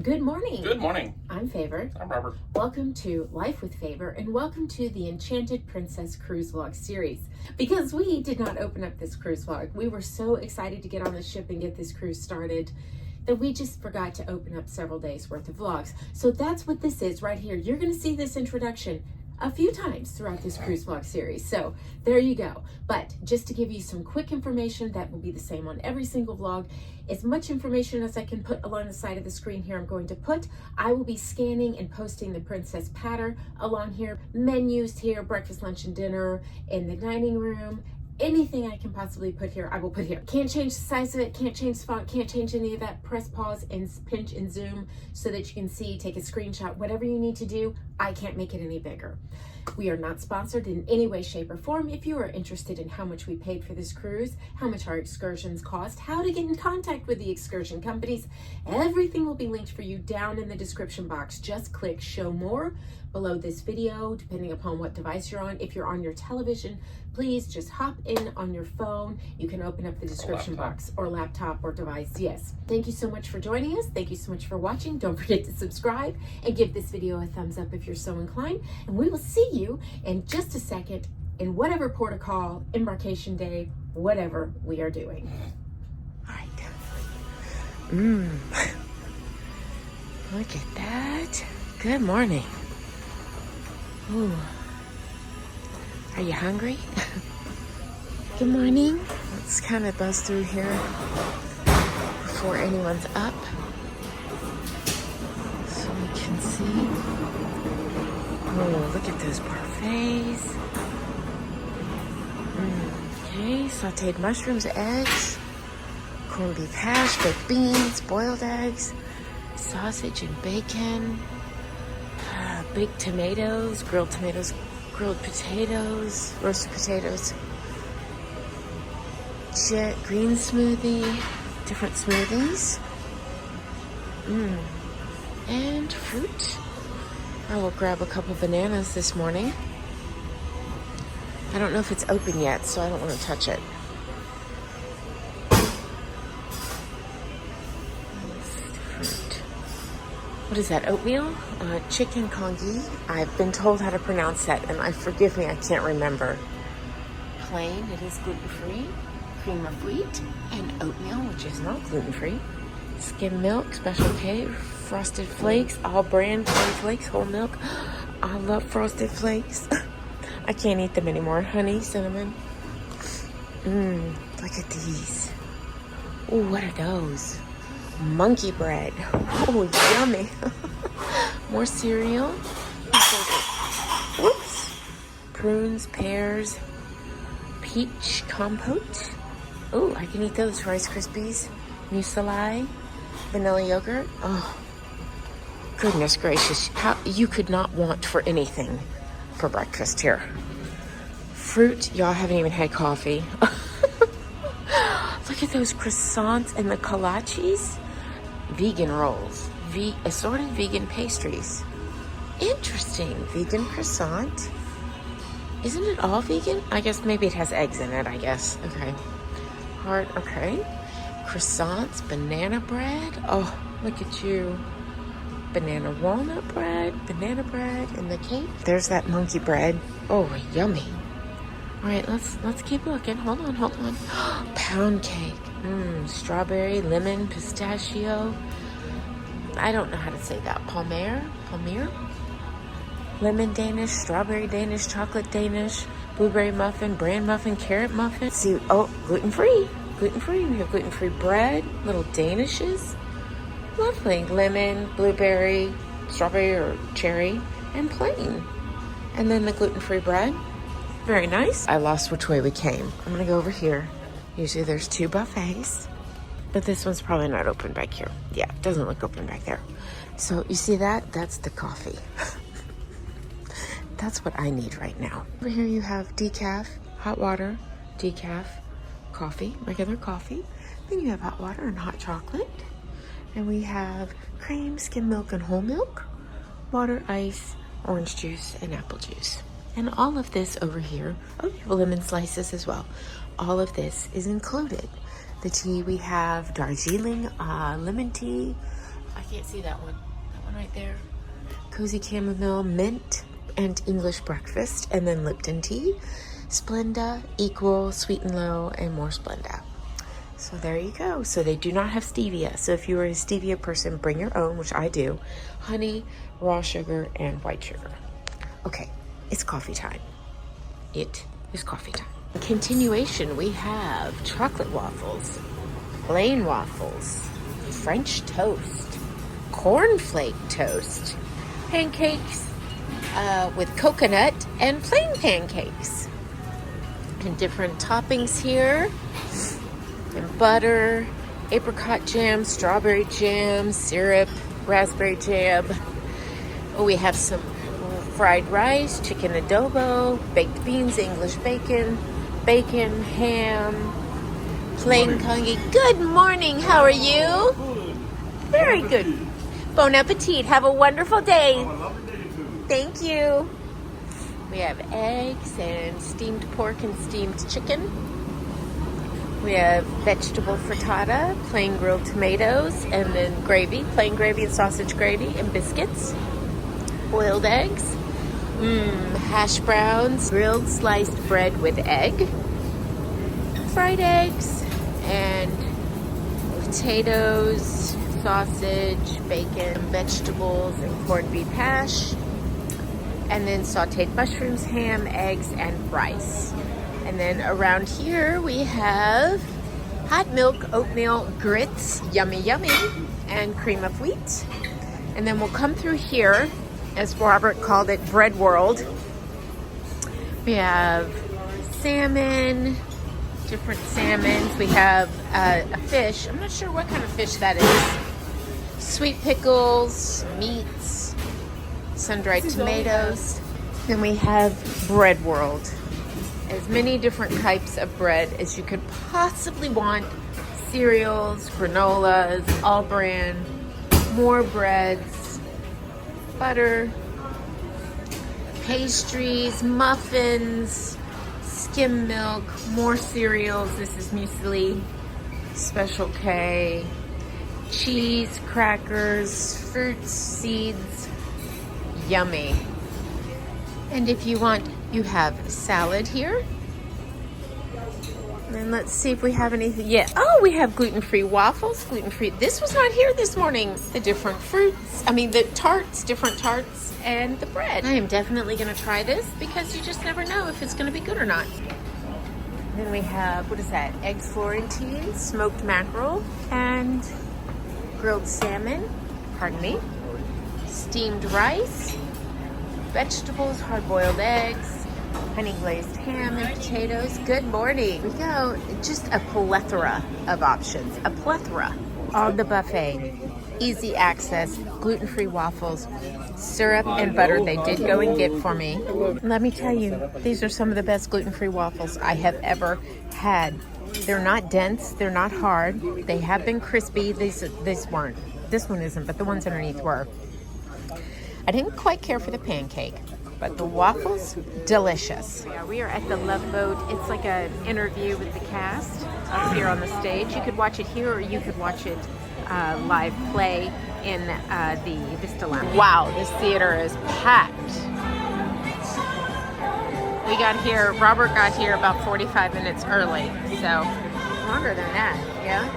Good morning. Good morning. I'm Favor. I'm Robert. Welcome to Life with Favor and welcome to the Enchanted Princess Cruise vlog series. Because we did not open up this cruise vlog, we were so excited to get on the ship and get this cruise started that we just forgot to open up several days worth of vlogs. So that's what this is right here. You're going to see this introduction a few times throughout this cruise vlog series. So there you go. But just to give you some quick information that will be the same on every single vlog, as much information as I can put along the side of the screen here I'm going to put. I will be scanning and posting the princess patter along here, menus here, breakfast, lunch, and dinner in the dining room. Anything I can possibly put here, I will put here. Can't change the size of it, can't change the font, can't change any of that. Press pause and pinch and zoom so that you can see, take a screenshot, whatever you need to do. I can't make it any bigger. We are not sponsored in any way, shape, or form. If you are interested in how much we paid for this cruise, how much our excursions cost, how to get in contact with the excursion companies, everything will be linked for you down in the description box. Just click show more below this video, depending upon what device you're on. If you're on your television, please just hop in on your phone. You can open up the description box or laptop or device. Yes. Thank you so much for joining us. Thank you so much for watching. Don't forget to subscribe and give this video a thumbs up if you're so inclined. And we will see you in just a second in whatever port of call, embarkation day, whatever we are doing. All right. Look at that. Good morning. Ooh. Are you hungry? Good morning. Let's kind of buzz through here before anyone's up so we can see. Oh, look at those parfaits. Okay, sauteed mushrooms, eggs, corned beef hash, baked beans, boiled eggs, sausage and bacon, baked tomatoes, grilled potatoes, roasted potatoes, green smoothie, different smoothies, and fruit. I will grab a couple bananas this morning. I don't know if it's open yet, so I don't want to touch it. What is that, oatmeal? Chicken congee. I've been told how to pronounce that, and forgive me, I can't remember. Plain, it is gluten-free. Cream of wheat and oatmeal, which is not gluten-free. Skim milk, Special K, frosted flakes, all brand flakes, whole milk. I love frosted flakes. I can't eat them anymore. Honey, cinnamon. Look at these. Ooh, what are those? Monkey bread. Oh, yummy. More cereal. Whoops. Prunes, pears, peach compote. Oh, I can eat those. Rice Krispies, muesli, vanilla yogurt. Oh, goodness gracious. How you could not want for anything for breakfast here. Fruit. Y'all haven't even had coffee. Look at those croissants and the kolaches. Vegan rolls, assorted vegan pastries. Interesting. Vegan croissant. Isn't it all vegan? I guess maybe it has eggs in it, I guess. Okay. Heart, okay. Croissants, banana bread. Oh, look at you. Banana walnut bread, and the cake. There's that monkey bread. Oh, yummy. All right, let's keep looking. Hold on. Pound cake. Strawberry, lemon, pistachio. I don't know how to say that. Palmier. Lemon Danish, strawberry Danish, chocolate Danish, blueberry muffin, bran muffin, carrot muffin. See, oh, gluten-free. We have gluten-free bread, little Danishes. Lovely. Lemon, blueberry, strawberry or cherry, and plain. And then the gluten-free bread. Very nice. I lost which way we came. I'm gonna go over here. Usually there's two buffets, but this one's probably not open back here. Yeah, it doesn't look open back there. So you see that? That's the coffee. That's what I need right now. Over here you have decaf, hot water, decaf, coffee, regular coffee. Then you have hot water and hot chocolate. And we have cream, skim milk, and whole milk, water, ice, orange juice, and apple juice. And all of this over here, oh, you have lemon slices as well. All of this is included. The tea, we have Darjeeling lemon tea, I can't see that one. That one right there. Cozy chamomile, mint, and English breakfast, and then Lipton tea. Splenda, equal, sweet and low, and more Splenda. So there you go. So they do not have stevia. So if you are a stevia person, bring your own, which I do. Honey, raw sugar, and white sugar. Okay, it's coffee time. It is coffee time. In continuation, we have chocolate waffles, plain waffles, French toast, cornflake toast, pancakes with coconut, and plain pancakes. And different toppings here. And butter, apricot jam, strawberry jam, syrup, raspberry jam. Oh, we have some fried rice, chicken adobo, baked beans, English bacon, ham, plain congee. Good morning, how are you? Very good. Bon appetit, have a wonderful day. Thank you. We have eggs and steamed pork and steamed chicken. We have vegetable frittata, plain grilled tomatoes, and then gravy, plain gravy and sausage gravy, and biscuits, boiled eggs, hash browns, grilled sliced bread with egg, fried eggs, and potatoes, sausage, bacon, vegetables, and corned beef hash, and then sauteed mushrooms, ham, eggs, and rice. And then around here we have hot milk, oatmeal, grits, yummy, yummy, and cream of wheat. And then we'll come through here, as Robert called it, bread world. We have salmon, different salmons. We have a fish. I'm not sure what kind of fish that is. Sweet pickles, meats, sun-dried tomatoes. Then we have bread world. As many different types of bread as you could possibly want. Cereals, granolas, all brand, more breads, butter, pastries, muffins, skim milk, more cereals. This is muesli, Special K, cheese, crackers, fruits, seeds, yummy. And if you want, you have salad here. And let's see if we have anything. Yeah, oh, we have gluten-free waffles, gluten-free. This was not here this morning. The different fruits, the tarts, different tarts, and the bread. I am definitely gonna try this because you just never know if it's gonna be good or not. Then we have, what is that? Eggs Florentine, smoked mackerel, and grilled salmon, pardon me, steamed rice, vegetables, hard-boiled eggs, honey glazed ham and potatoes. Good morning. Here we go. Just a plethora of options. A plethora on the buffet. Easy access, gluten-free waffles, syrup and butter they did go and get for me. Let me tell you, these are some of the best gluten-free waffles I have ever had. They're not dense, they're not hard. They have been crispy. These weren't. This one isn't, but the ones underneath were. I didn't quite care for the pancake, but the waffles, delicious. Yeah, we are at the Love Boat. It's like an interview with the cast up here on the stage. You could watch it here or you could watch it live play in the Vista Lounge. Wow, this theater is packed. We got here, Robert got here about 45 minutes early, so longer than that, yeah?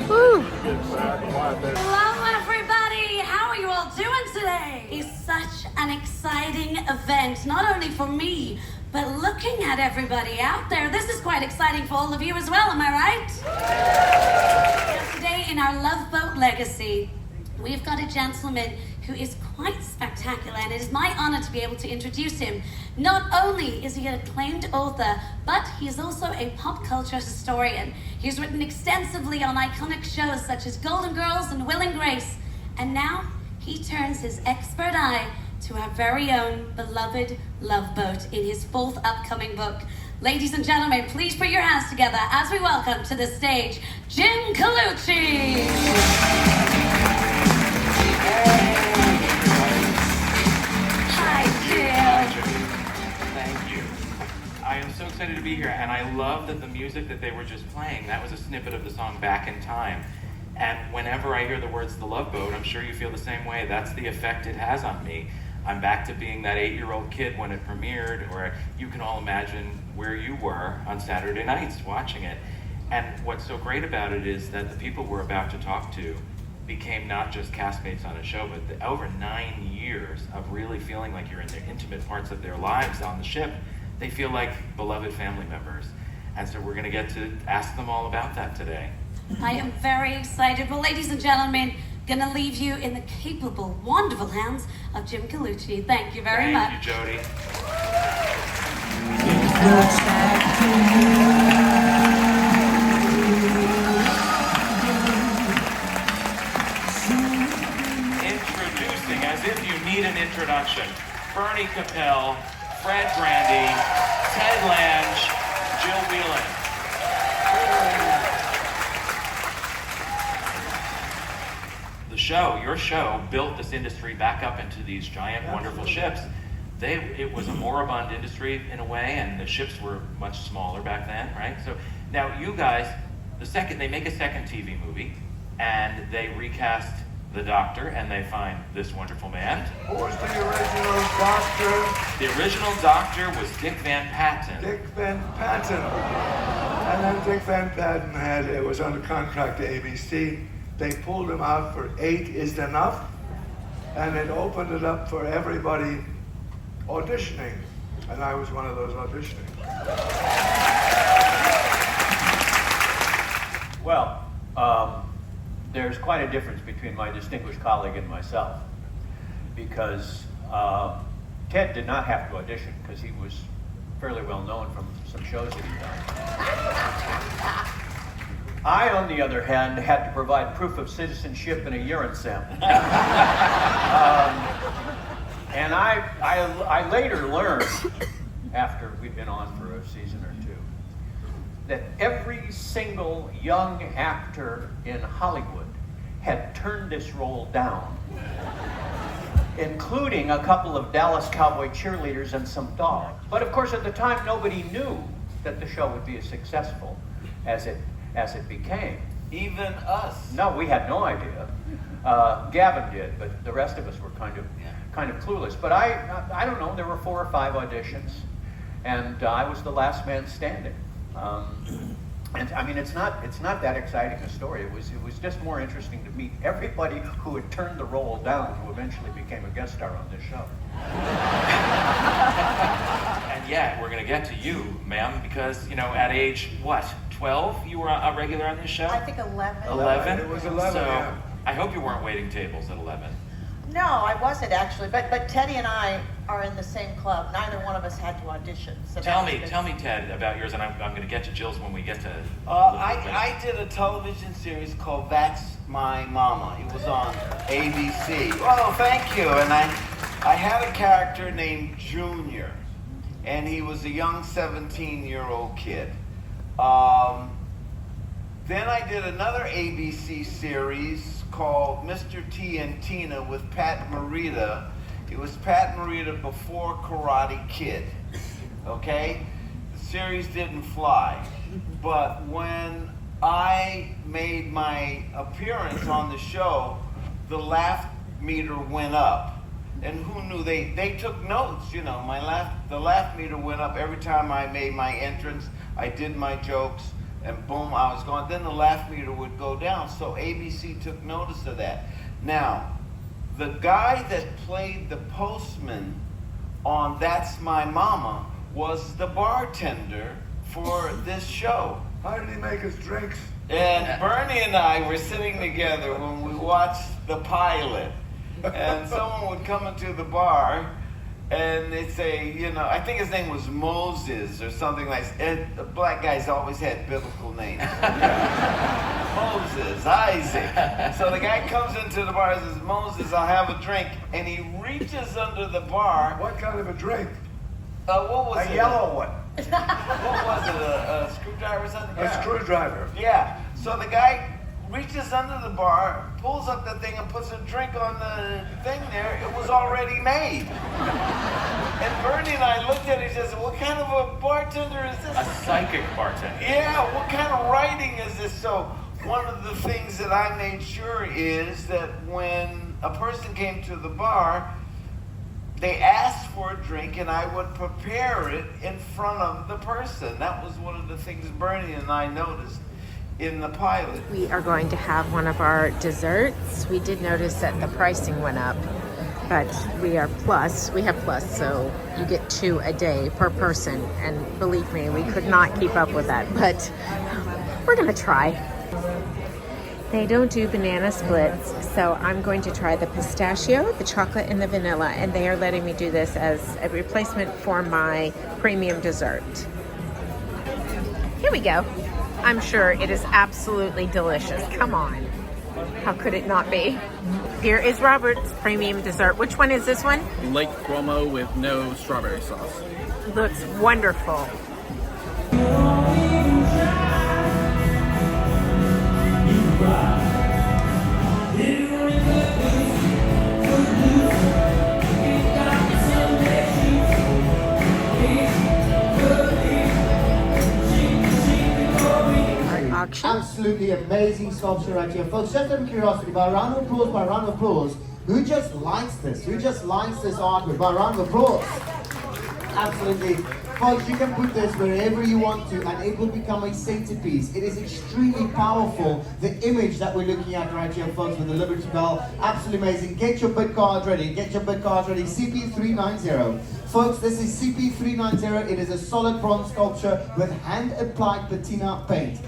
Woo! Hello everybody, how are you all doing today? It's such an exciting event, not only for me, but looking at everybody out there. This is quite exciting for all of you as well, am I right? Now, today in our Love Boat Legacy, we've got a gentleman who is quite spectacular, and it is my honor to be able to introduce him. Not only is he an acclaimed author, but he is also a pop culture historian. He's written extensively on iconic shows such as Golden Girls and Will and Grace, and now he turns his expert eye to our very own beloved Love Boat in his fourth upcoming book. Ladies and gentlemen, please put your hands together as we welcome to the stage, Jim Colucci. Hi, Jim. Thank you. I am so excited to be here, and I love that the music that they were just playing, that was a snippet of the song Back in Time. And whenever I hear the words The Love Boat, I'm sure you feel the same way. That's the effect it has on me. I'm back to being that 8-year-old kid when it premiered, or you can all imagine where you were on Saturday nights watching it. And what's so great about it is that the people we're about to talk to became not just castmates on a show, but over 9 years of really feeling like you're in the intimate parts of their lives on the ship. They feel like beloved family members. And so we're gonna get to ask them all about that today. I am very excited. Well, ladies and gentlemen, gonna leave you in the capable, wonderful hands of Jim Colucci. Thank you very much. Thank you, Jody. Introducing, as if you need an introduction, Bernie Koppell, Fred Grandy, Ted Lange, Jill Whelan. Your show built this industry back up into these giant, wonderful ships. It was a moribund industry in a way, and the ships were much smaller back then, right? So now you guys, they make a second TV movie, and they recast the Doctor, and they find this wonderful man. Who was the original Doctor? The original Doctor was Dick Van Patten. Dick Van Patten. And then Dick Van Patten was under contract to ABC. They pulled him out for 8 Is Enough, and it opened it up for everybody auditioning, and I was one of those auditioning. Well, there's quite a difference between my distinguished colleague and myself, because Ted did not have to audition because he was fairly well known from some shows that he'd done. I, on the other hand, had to provide proof of citizenship and a urine sample. And I later learned, after we'd been on for a season or two, that every single young actor in Hollywood had turned this role down, including a couple of Dallas Cowboy cheerleaders and some dogs. But of course, at the time, nobody knew that the show would be as successful as it became. Even us. No, we had no idea. Gavin did, but the rest of us were kind of clueless. But I don't know. There were 4 or 5 auditions, and I was the last man standing. And I mean, it's not that exciting a story. It was just more interesting to meet everybody who had turned the role down, who eventually became a guest star on this show. And yet, we're going to get to you, ma'am, because, at age, 12, you were a regular on this show? I think 11. 11? It was 11, So, yeah. I hope you weren't waiting tables at 11. No, I wasn't actually, but Teddy and I are in the same club. Neither one of us had to audition. So Tell me, Ted, about yours, and I'm going to get to Jill's when we get to... I did a television series called That's My Mama. It was on ABC. Oh, thank you. And I had a character named Junior, and he was a young 17-year-old kid. Then I did another ABC series called Mr. T and Tina with Pat Morita. It was Pat Morita before Karate Kid, okay? The series didn't fly, but when I made my appearance on the show, the laugh meter went up. And who knew? They took notes, the laugh meter went up every time I made my entrance. I did my jokes, and boom, I was gone. Then the laugh meter would go down, so ABC took notice of that. Now, the guy that played the postman on That's My Mama was the bartender for this show. How did he make his drinks? And Bernie and I were sitting together when we watched the pilot, and someone would come into the bar, and they'd say, I think his name was Moses or something like that. And the black guys always had biblical names. Moses, Isaac. So the guy comes into the bar and says, Moses, I'll have a drink. And he reaches under the bar. What kind of a drink? What was it? A yellow one. What was it? A screwdriver or something? A screwdriver. Yeah. So the guy reaches under the bar, pulls up the thing, and puts a drink on the thing there. It was already made. And Bernie and I looked at each other and said, what kind of a bartender is this? A psychic bartender. Yeah, what kind of writing is this? So one of the things that I made sure is that when a person came to the bar, they asked for a drink and I would prepare it in front of the person. That was one of the things Bernie and I noticed in the pilot. We are going to have one of our desserts. We did notice that the pricing went up, but we have plus, so you get 2 a day per person. And believe me, we could not keep up with that, but we're gonna try. They don't do banana splits, so I'm going to try the pistachio, the chocolate, and the vanilla, and they are letting me do this as a replacement for my premium dessert. Here we go. I'm sure it is absolutely delicious. Come on. How could it not be? Here is Robert's premium dessert. Which one is this one? Lake Como with no strawberry sauce. Looks wonderful. Absolutely amazing sculpture right here. Folks, just out of curiosity, by a round of applause, who just likes this? Who just likes this artwork? By a round of applause. Absolutely. Folks, you can put this wherever you want to and it will become a centerpiece. It is extremely powerful, the image that we're looking at right here, folks, with the Liberty Bell. Absolutely amazing. Get your bid cards ready. Get your bid cards ready. CP390. Folks, this is CP390. It is a solid bronze sculpture with hand-applied patina paint.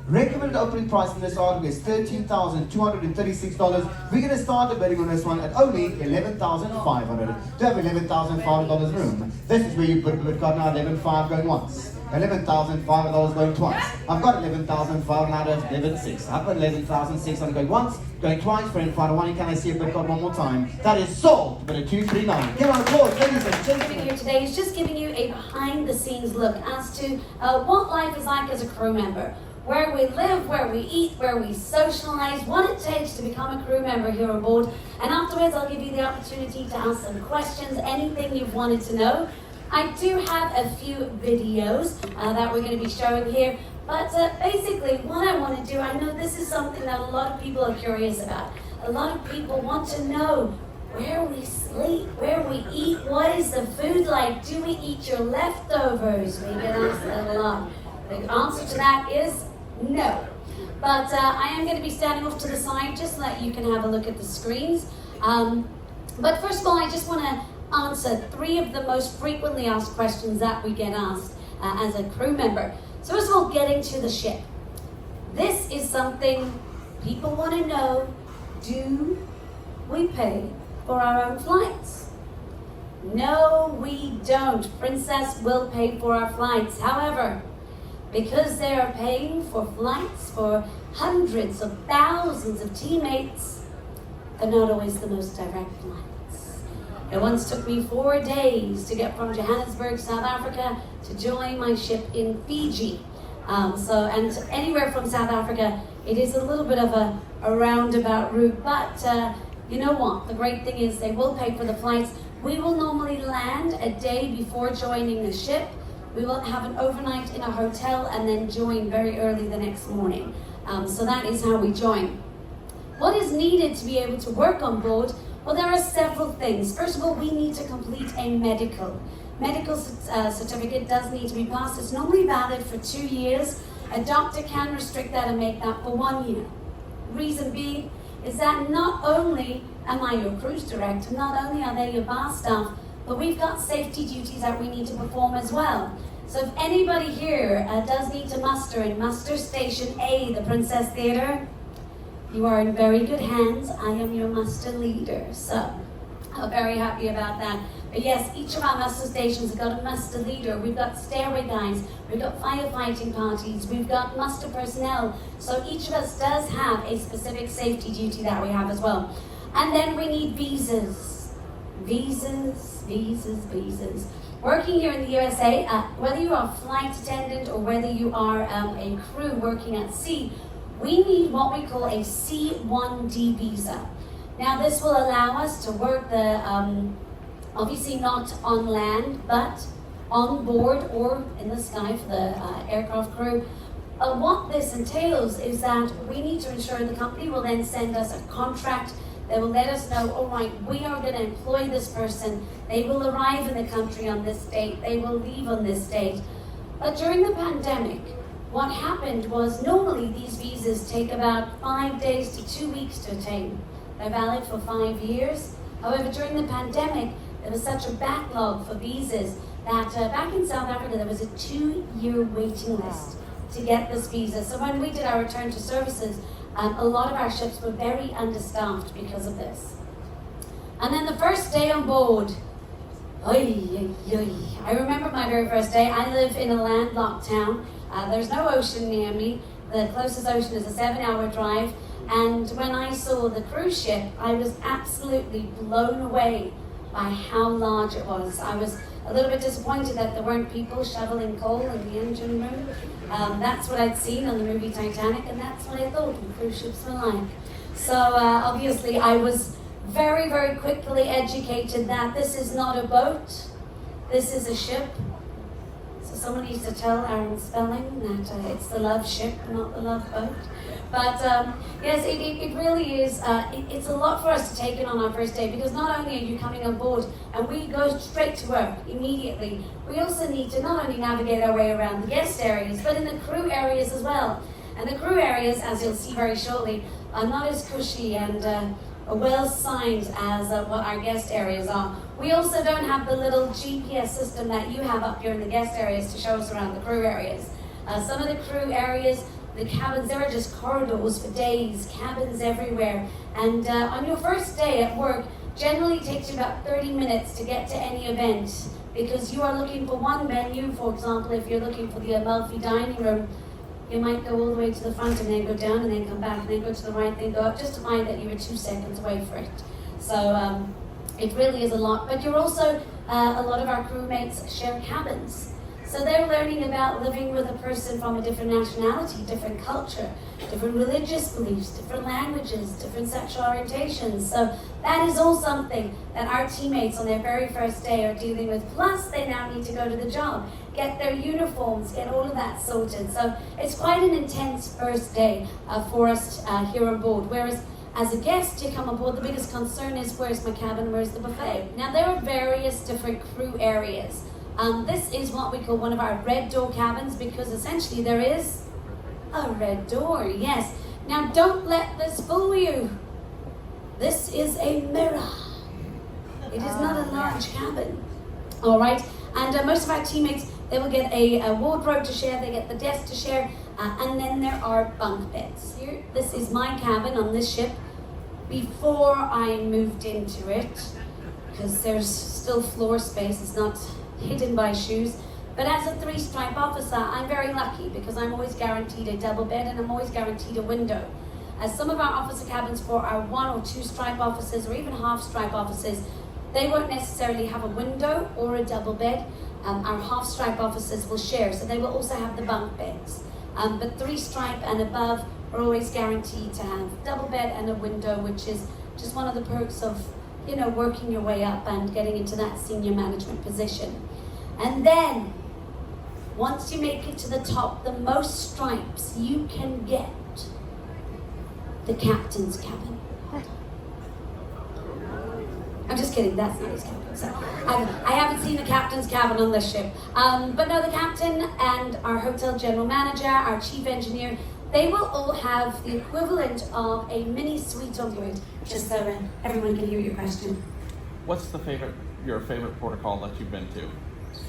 Recommended opening price on this artwork is $13,236. We're going to start the bidding on this one at only $11,500. To have $11,500 room, this is where you put a bid card now. $11,500 going once, $11,500 going twice. I've got $11,500 out of $11,600. I've got $11,600 going once, going twice for any final one. Can I see a bid card one more time? That is sold, but at $239. Give on applause, ladies and gentlemen. Here today is just giving you a behind-the-scenes look as to what life is like as a crew member. Where we live, where we eat, where we socialize, what it takes to become a crew member here on board. And afterwards, I'll give you the opportunity to ask some questions, anything you've wanted to know. I do have a few videos that we're going to be showing here. But basically, what I want to do, I know this is something that a lot of people are curious about. A lot of people want to know where we sleep, where we eat, what is the food like? Do we eat your leftovers? We get asked that a lot. The answer to that is no. But I am going to be standing off to the side just so that you can have a look at the screens. But first of all, I just want to answer 3 of the most frequently asked questions that we get asked as a crew member. So first of all, getting to the ship. This is something people want to know. Do we pay for our own flights? No, we don't. Princess will pay for our flights. However, because they are paying for flights for hundreds of thousands of teammates, they're not always the most direct flights. It once took me 4 days to get from Johannesburg, South Africa, to join my ship in Fiji. And anywhere from South Africa, it is a little bit of a roundabout route, but you know what? The great thing is they will pay for the flights. We will normally land a day before joining the ship. We will have an overnight in a hotel and then join very early the next morning. So that is how we join. What is needed to be able to work on board? Well, there are several things. First of all, we need to complete a medical. Medical certificate does need to be passed. It's normally valid for 2 years. A doctor can restrict that and make that for 1 year. Reason being is that not only am I your cruise director, not only are they your bar staff, but we've got safety duties that we need to perform as well. So if anybody here does need to muster in Muster Station A, the Princess Theatre, you are in very good hands. I am your muster leader. So I'm very happy about that. But yes, each of our muster stations have got a muster leader. We've got stairway guys. We've got firefighting parties. We've got muster personnel. So each of us does have a specific safety duty that we have as well. And then we need visas. Visas. Working here in the USA, whether you are a flight attendant or whether you are a crew working at sea, we need what we call a C1D visa. Now this will allow us to work obviously not on land, but on board or in the sky for the aircraft crew. What this entails is that we need to ensure the company will then send us a contract. They will let us know, all right, we are going to employ this person. They will arrive in the country on this date. They will leave on this date. But during the pandemic, what happened was normally these visas take about 5 days to 2 weeks to attain. They're valid for 5 years. However, during the pandemic, there was such a backlog for visas that back in South Africa, there was a 2-year waiting list to get this visa. So when we did our return to services, a lot of our ships were very understaffed because of this. And then the first day on board, I remember my very first day. I live in a landlocked town. There's no ocean near me. The closest ocean is a 7-hour drive. And when I saw the cruise ship, I was absolutely blown away by how large it was. I was a little bit disappointed that there weren't people shoveling coal in the engine room. That's what I'd seen on the movie Titanic, and that's what I thought cruise ships were like. So obviously I was very, very quickly educated that this is not a boat, this is a ship. So someone needs to tell Aaron Spelling that it's the love ship, not the love boat. But yes, it really is, it's a lot for us to take in on our first day, because not only are you coming on board and we go straight to work immediately, we also need to not only navigate our way around the guest areas, but in the crew areas as well. And the crew areas, as you'll see very shortly, are not as cushy and well signed as what our guest areas are. We also don't have the little GPS system that you have up here in the guest areas to show us around the crew areas. Some of the crew areas, the cabins, there are just corridors for days, cabins everywhere. And on your first day at work, generally takes you about 30 minutes to get to any event, because you are looking for one menu. For example, if you're looking for the Amalfi dining room, you might go all the way to the front and then go down and then come back and then go to the right, then go up, just to find that you were 2 seconds away for it. So it really is a lot. But you're also, a lot of our crewmates share cabins. So they're learning about living with a person from a different nationality, different culture, different religious beliefs, different languages, different sexual orientations. So that is all something that our teammates on their very first day are dealing with. Plus, they now need to go to the job, get their uniforms, get all of that sorted. So it's quite an intense first day for us here on board. Whereas as a guest, you come on board, the biggest concern is, where's my cabin, where's the buffet? Now, there are various different crew areas. This is what we call one of our red door cabins, because essentially there is a red door, yes. Now don't let this fool you. This is a mirror. It is not a large cabin. All right, and most of our teammates, they will get a wardrobe to share, they get the desk to share, and then there are bunk beds. Here, this is my cabin on this ship before I moved into it, because there's still floor space, it's not hidden by shoes. But as a 3-stripe officer, I'm very lucky, because I'm always guaranteed a double bed and I'm always guaranteed a window. As some of our officer cabins for our 1 or 2-stripe officers, or even half-stripe officers, they won't necessarily have a window or a double bed. Our half-stripe officers will share, so they will also have the bunk beds. But 3-stripe and above are always guaranteed to have double bed and a window, which is just one of the perks of, you know, working your way up and getting into that senior management position. And then, once you make it to the top, the most stripes you can get, the captain's cabin. I'm just kidding, that's not his cabin. So I haven't seen the captain's cabin on this ship. But no, the captain and our hotel general manager, our chief engineer, they will all have the equivalent of a mini suite on board, just so everyone can hear your question. What's your favorite port of call that you've been to?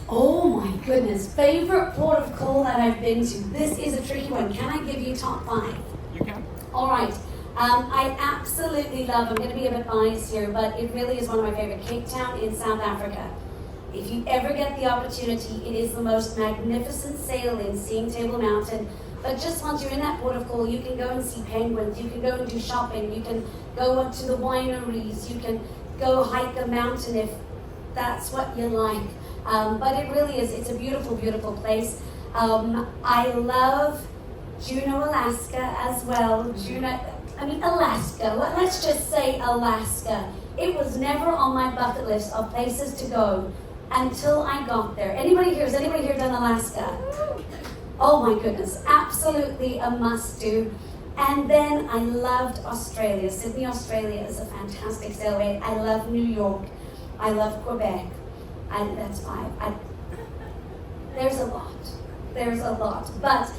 Oh my goodness, favorite port of call that I've been to. This is a tricky one. Can I give you top 5? You can. All right. I absolutely love, I'm going to be a bit biased here, but it really is one of my favorite, Cape Town in South Africa. If you ever get the opportunity, it is the most magnificent sailing, seeing Table Mountain. But just once you're in that port of call, you can go and see penguins, you can go and do shopping, you can go up to the wineries, you can go hike a mountain if that's what you like. But it really is, it's a beautiful, beautiful place. I love Juneau, Alaska as well. Alaska, let's just say Alaska. It was never on my bucket list of places to go until I got there. Has anybody here done Alaska? Oh my goodness, absolutely a must-do. And then I loved Australia. Sydney, Australia is a fantastic sailway. I love New York. I love Quebec. That's 5. There's a lot. There's a lot. But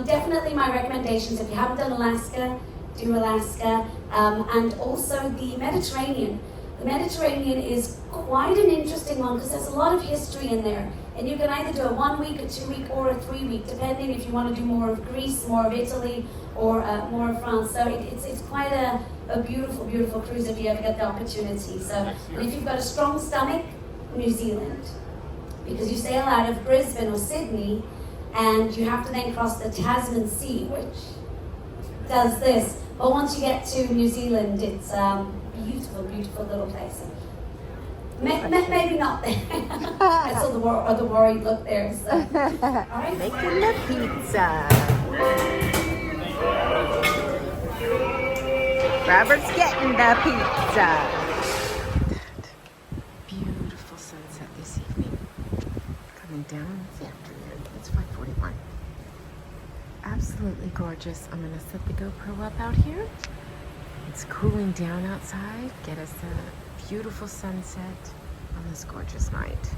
definitely my recommendations, if you haven't done Alaska, do Alaska. And also the Mediterranean. The Mediterranean is quite an interesting one because there's a lot of history in there. And you can either do a 1 week, a 2 week, or a 3 week, depending if you want to do more of Greece, more of Italy, or more of France. So it's quite a beautiful, beautiful cruise if you ever get the opportunity. So, and if you've got a strong stomach, New Zealand. Because you sail out of Brisbane or Sydney, and you have to then cross the Tasman Sea, which does this. But once you get to New Zealand, it's beautiful, beautiful little place. Maybe not there. I saw the worried look there. So. All right. Making the pizza. Robert's getting the pizza. Beautiful sunset this evening. Coming down this afternoon. It's 5:41. Absolutely gorgeous. I'm going to set the GoPro up out here. It's cooling down outside. Get us a beautiful sunset on this gorgeous night.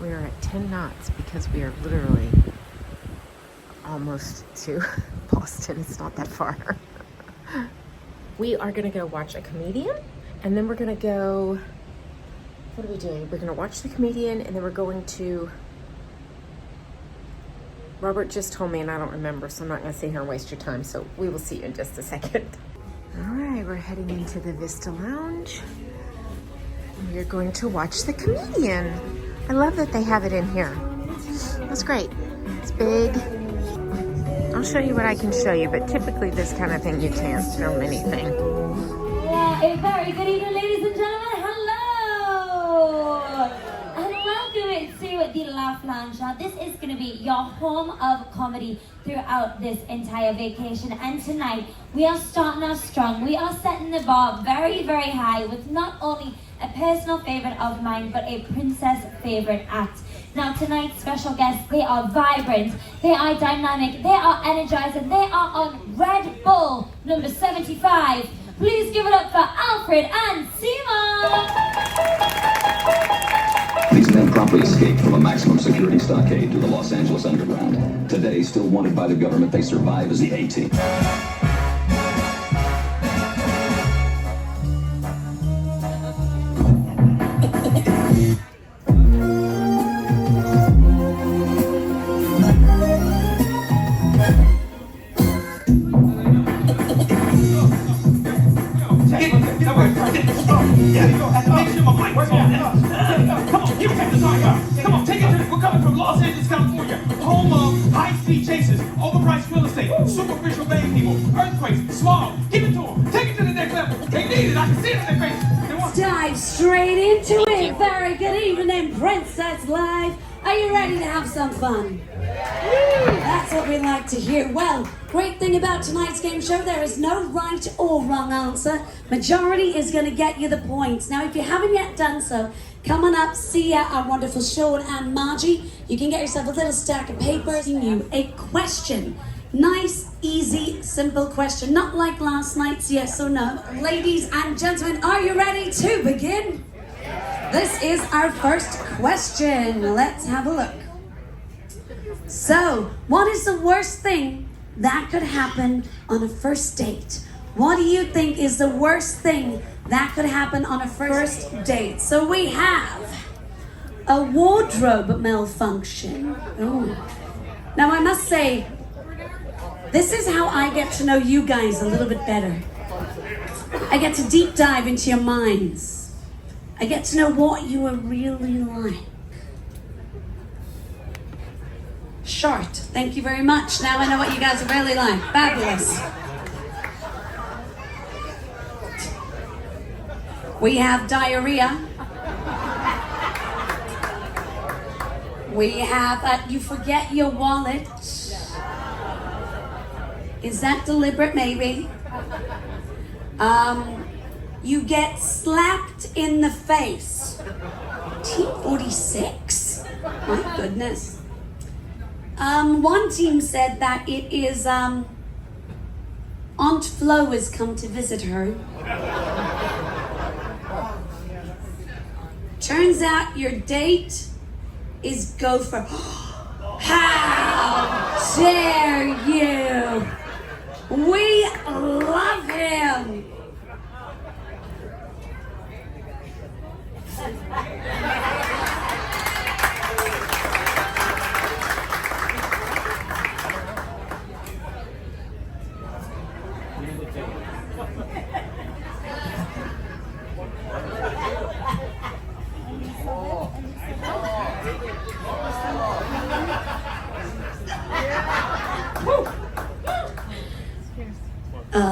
We are at 10 knots because we are literally almost to Boston. It's not that far. We are gonna go watch a comedian, and then we're gonna go, what are we doing? We're gonna watch the comedian, and then we're going to, Robert just told me and I don't remember, so I'm not gonna sit here and waste your time, so we will see you in just a second. All right, we're heading into the Vista Lounge. We're going to watch the comedian. I love that they have it in here. That's great. It's big. I'll show you what I can show you, but typically this kind of thing you can't film anything. Yeah, a very good evening, ladies and gentlemen. Hello! And welcome to the Laugh Lounge. Now, this is going to be your home of comedy throughout this entire vacation. And tonight, we are starting off strong. We are setting the bar very, very high with not only a personal favorite of mine, but a princess favorite act. Now tonight's special guests, they are vibrant, they are dynamic, they are energizing, they are on Red Bull number 75. Please give it up for Alfred and Seema! These men promptly escaped from a maximum security stockade to the Los Angeles Underground. Today, still wanted by the government, they survive as the A-Team. Come on, take it to the, we're coming from Los Angeles, California, home of high-speed chases, overpriced real estate, superficial bank people, earthquakes, smog. Give it to them. Take it to the next level. They need it. I can see it in their face. They want Dive straight into it. Very good evening, Princess Live. Are you ready to have some fun? That's what we like to hear. Well, great thing about tonight's game show, there is no right or wrong answer. Majority is going to get you the points. Now, if you haven't yet done so, come on up, see our wonderful Sean and Margie. You can get yourself a little stack of papers and you a question. Nice, easy, simple question. Not like last night's yes or no. Ladies and gentlemen, are you ready to begin? This is our first question. Let's have a look. So, what is the worst thing that could happen on a first date? What do you think is the worst thing that could happen on a first date? So we have a wardrobe malfunction. Ooh. Now I must say, this is how I get to know you guys a little bit better. I get to deep dive into your minds. I get to know what you are really like. Short, thank you very much. Now I know what you guys are really like. Fabulous. We have diarrhea. We have you forget your wallet. Is that deliberate? Maybe. You get slapped in the face. T46. My goodness. One team said that it is Aunt Flo has come to visit her. Turns out your date is Gopher. How dare you! We love him!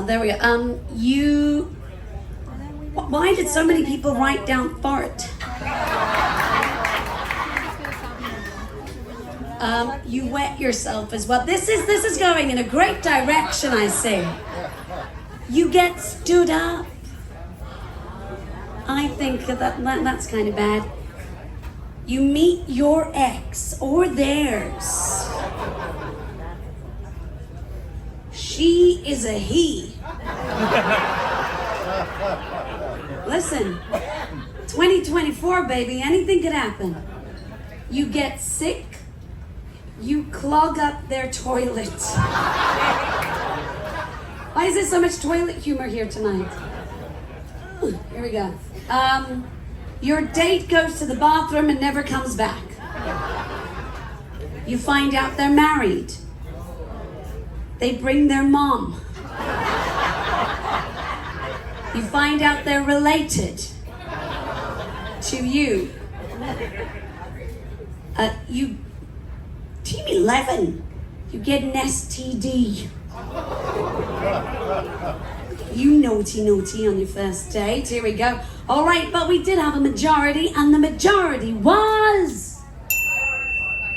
There we go. Why did so many people write down fart? You wet yourself as well. This is going in a great direction, I say. You get stood up. I think that's kind of bad. You meet your ex or theirs. She is a he. Listen, 2024, baby, anything could happen. You get sick, you clog up their toilet. Why is there so much toilet humor here tonight? Here we go. Your date goes to the bathroom and never comes back. You find out they're married. They bring their mom. You find out they're related to you. Team 11, you get an STD. You naughty on your first date. Here we go. All right, but we did have a majority, and the majority was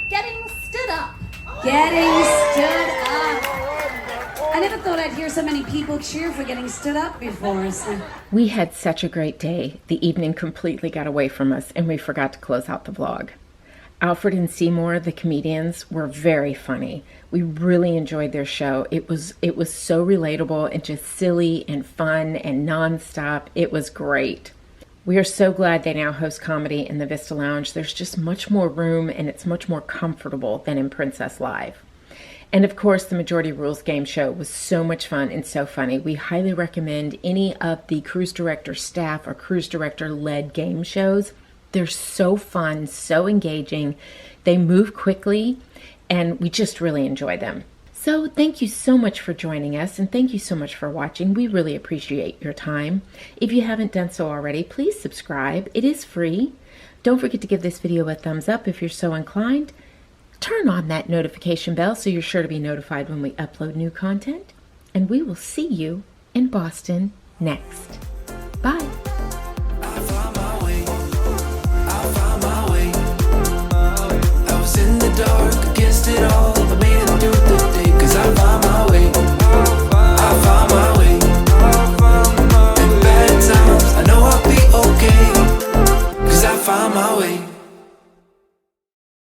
Getting stood up. getting stood up. I never thought I'd hear so many people cheer for getting stood up before. So. We had such a great day. The evening completely got away from us, and we forgot to close out the vlog. Alfred and Seymour, the comedians, were very funny. We really enjoyed their show. It was so relatable and just silly and fun and nonstop. It was great. We are so glad they now host comedy in the Vista Lounge. There's just much more room, and it's much more comfortable than in Princess Live. And of course, the Majority Rules game show was so much fun and so funny. We highly recommend any of the cruise director staff or cruise director led game shows. They're so fun, so engaging. They move quickly, and we just really enjoy them. So thank you so much for joining us, and thank you so much for watching. We really appreciate your time. If you haven't done so already, please subscribe. It is free. Don't forget to give this video a thumbs up if you're so inclined. Turn on that notification bell so you're sure to be notified when we upload new content. And we will see you in Boston next. Bye.